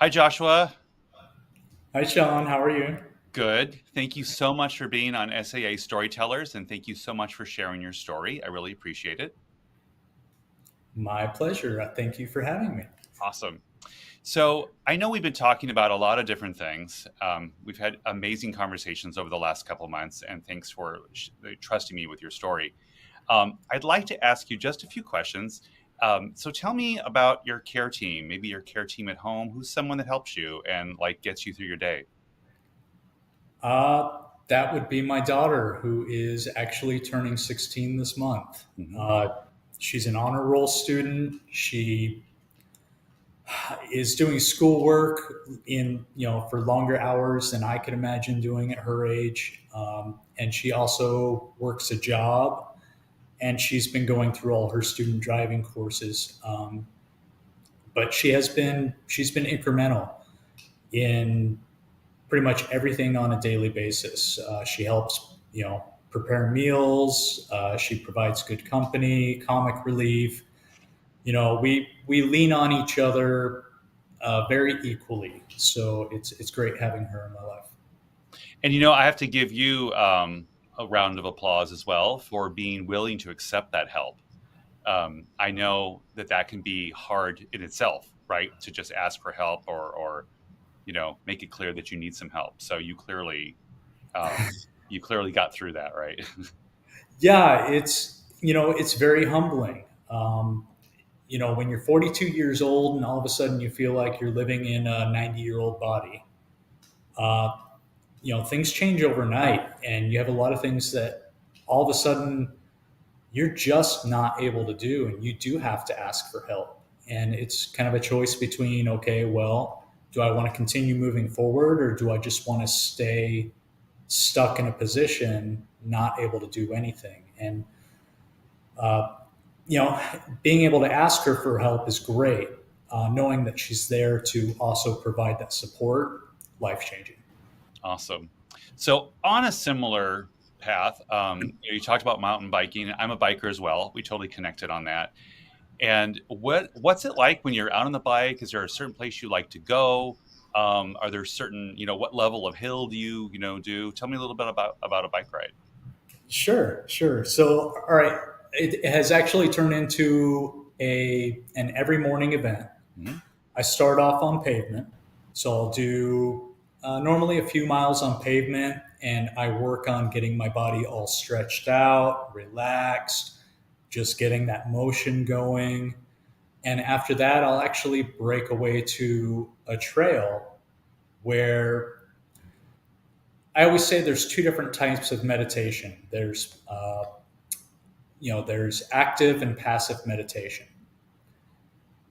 Hi, Joshua. Hi, Sean. How are you? Good. Thank you so much for being on SAA Storytellers, and thank you so much for sharing your story. I really appreciate it. My pleasure. Thank you for having me. Awesome. So, I know we've been talking about a lot of different things. We've had amazing conversations over the last couple of months, and thanks for trusting me with your story. I'd like to ask you just a few questions. So, tell me about your care team, maybe your care team at home. Who's someone that helps you and like gets you through your day? That would be my daughter, who is actually turning 16 this month. Hmm. Uh, she's an honor roll student. She is doing schoolwork for longer hours than I could imagine doing at her age. And she also works a job, and she's been going through all her student driving courses. But she's been incremental in pretty much everything on a daily basis. She helps, prepare meals. She provides good company, comic relief. We lean on each other very equally. So it's great having her in my life. And I have to give you a round of applause as well for being willing to accept that help. I know that that can be hard in itself, right? To just ask for help or make it clear that you need some help. So you clearly got through that, right? Yeah, it's very humbling. When you're 42 years old and all of a sudden you feel like you're living in a 90-year-old body. Uh, things change overnight, and you have a lot of things that all of a sudden you're just not able to do, and you do have to ask for help. And it's kind of a choice between, okay, well, do I want to continue moving forward, or do I just want to stay stuck in a position not able to do anything? And uh, being able to ask her for help is great. Knowing that she's there to also provide that support, life changing. Awesome. So on a similar path, you talked about mountain biking. I'm a biker as well. We totally connected on that. And what's it like when you're out on the bike? Is there a certain place you like to go? Are there certain, what level of hill do you do? Tell me a little bit about a bike ride. Sure, sure. So, all right, it has actually turned into an every morning event. Hmm. I start off on pavement, so I'll do normally a few miles on pavement, and I work on getting my body all stretched out, relaxed, just getting that motion going. And after that, I'll actually break away to a trail where I always say there's two different types of meditation. There's active and passive meditation.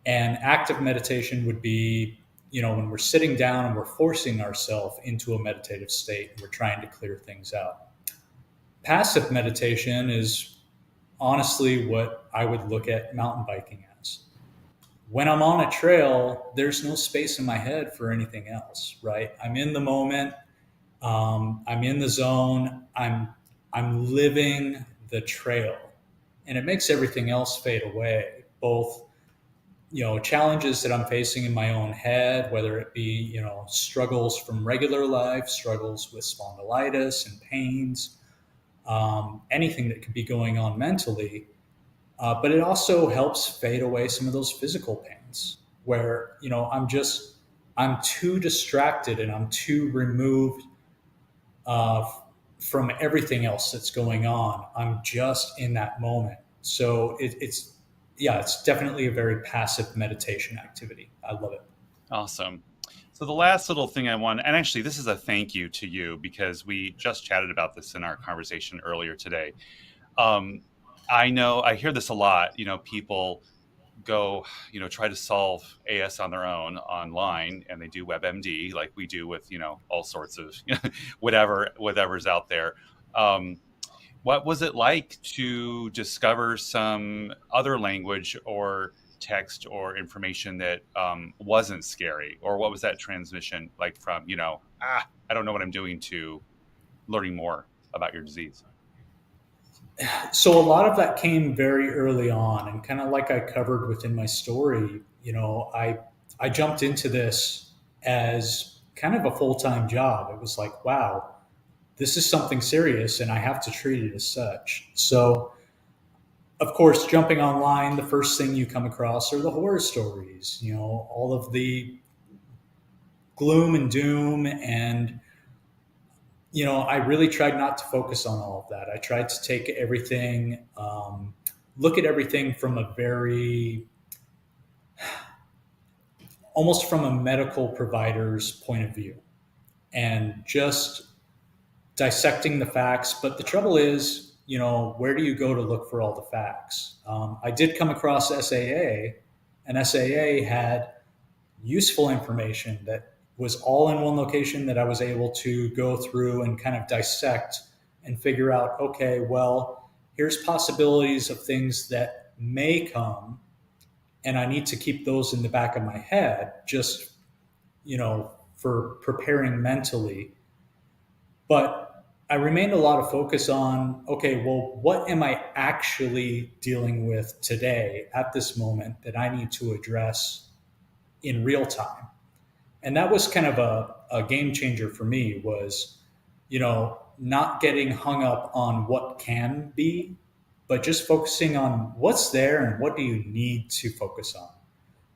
And active meditation would be, when we're sitting down and we're forcing ourselves into a meditative state and we're trying to clear things out. Passive meditation is honestly what I would look at mountain biking as. When I'm on a trail, there's no space in my head for anything else, right? I'm in the moment. I'm in the zone. I'm living the trail, and it makes everything else fade away. Both challenges that I'm facing in my own head, whether it be struggles from regular life, struggles with spondylitis and pains, anything that could be going on mentally. But it also helps fade away some of those physical pains where I'm too distracted and I'm too removed uh, from everything else that's going on. I'm just in that moment. So it's definitely a very passive meditation activity. I love it. Awesome. So the last little thing I want, and actually this is a thank you to you because we just chatted about this in our conversation earlier today. Um, I know I hear this a lot. People go, try to solve AS on their own online, and they do WebMD like we do with all sorts of whatever's out there. Um, what was it like to discover some other language or text or information that wasn't scary? Or what was that transmission like from, I don't know what I'm doing to learning more about your disease? So a lot of that came very early on, and kind of like I covered within my story. I jumped into this as kind of a full-time job. It was like, wow, this is something serious and I have to treat it as such. So, of course, jumping online, the first thing you come across are the horror stories, all of the gloom and doom. And, I really tried not to focus on all of that. I tried to take everything, look at everything from a very, almost from a medical provider's point of view, and just dissecting the facts. But the trouble is, where do you go to look for all the facts? I did come across SAA, and SAA had useful information that was all in one location that I was able to go through and kind of dissect and figure out, okay, well, here's possibilities of things that may come, and I need to keep those in the back of my head, just, for preparing mentally. But I remained a lot of focus on, okay, well, what am I actually dealing with today at this moment that I need to address in real time? And that was kind of a game changer for me, was, not getting hung up on what can be, but just focusing on what's there and what do you need to focus on.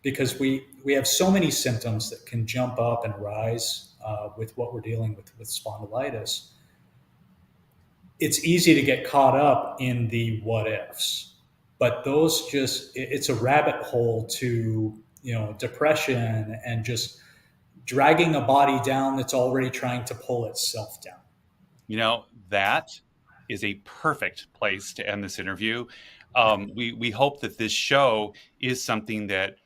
Because we have so many symptoms that can jump up and rise with what we're dealing with spondylitis. It's easy to get caught up in the what ifs, but those it's a rabbit hole to, depression and just dragging a body down that's already trying to pull itself down. That is a perfect place to end this interview. We hope that this show is something that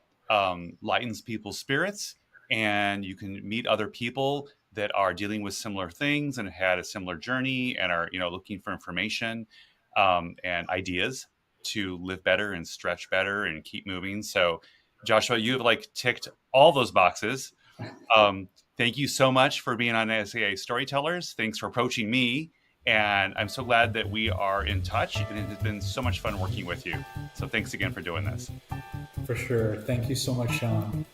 lightens people's spirits, and you can meet other people that are dealing with similar things and had a similar journey and are looking for information and ideas to live better and stretch better and keep moving. So, Joshua, you have ticked all those boxes. Thank you so much for being on SAA Storytellers. Thanks for approaching me. And I'm so glad that we are in touch. And it has been so much fun working with you. So thanks again for doing this. For sure. Thank you so much, Sean.